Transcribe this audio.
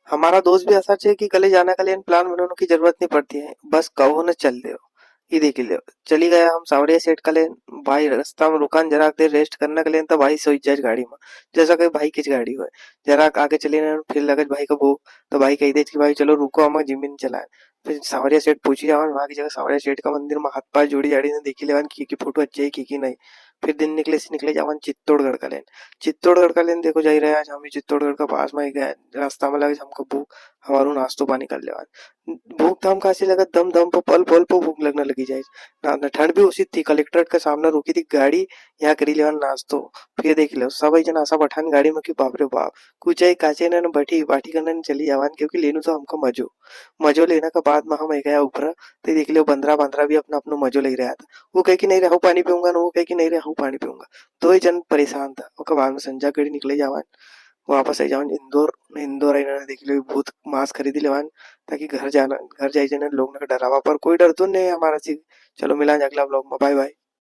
हमारा दोस्त भी ऐसा छे कि कले जाना कले प्लान बनाने की जरूरत नहीं पड़ती है, बस कहो न चल दे। ये देख लो, चली गया हम सावरिया सेठ कले। भाई रास्ता में रुकान जरा देर रेस्ट करने के लिए, तो भाई सोई जाए गाड़ी में, जैसा कोई भाई की गाड़ी हो जरा आगे चले ना, फिर लगे भाई का भूख, तो भाई कह दे कि भाई चलो रुको, हम जिमिन चलाए। फिर सावरिया सेठ पूछी जावन वहां की जगह सावरिया सेठ का मंदिर में हाथ पाय जोड़ी जाड़ी ने देखी लेवन की फोटो अच्छी है की नहीं। फिर दिन निकले से निकले जावन चित्तौड़गढ़ का लेन। चित्तौड़गढ़ का लेन देखो जाई रहे आज हम भी चित्तौड़गढ़ का पास में ही गए। रास्ता में लगे हमको भूख, हमारो नाश्तो पानी कर लेवा। भूख तो हम खासी लगा, दम दम पे पल पल पे भूख लगने लगी जाए। ना ना ठंड भी उसी थी, कलेक्ट्रेट के सामने रुकी थी गाड़ी, यहाँ करी लेवन नाश्तो। फिर देख लो सब जना ऐसा पठान गाड़ी में कि बाप रे बाप, कुछ आई काचे ने बैठी बाठी करने चली जावान, क्योंकि लेनु तो हमको मजो मजो लेने के बाद में हम गया ऊपर। तो देख लियो बंदरा बंदरा भी अपना अपना मजो ले रहा था। वो कहे कि नहीं रहू पानी पीऊंगा ना, वो कहे कि नहीं रहू पानी पीऊंगा। दो ही जन परेशान था, ओकर बाद में संजा गड़ी निकले जावान, वापस आई जावन इंदौर। इंदौर आई ना देख लियो भूत मांस खरीदी लेवान, ताकि घर जाना घर जाई जाने लोग ना डरावा, पर कोई डर तो नहीं है हमारा से। चलो मिला अगला ब्लॉग में, बाय बाय।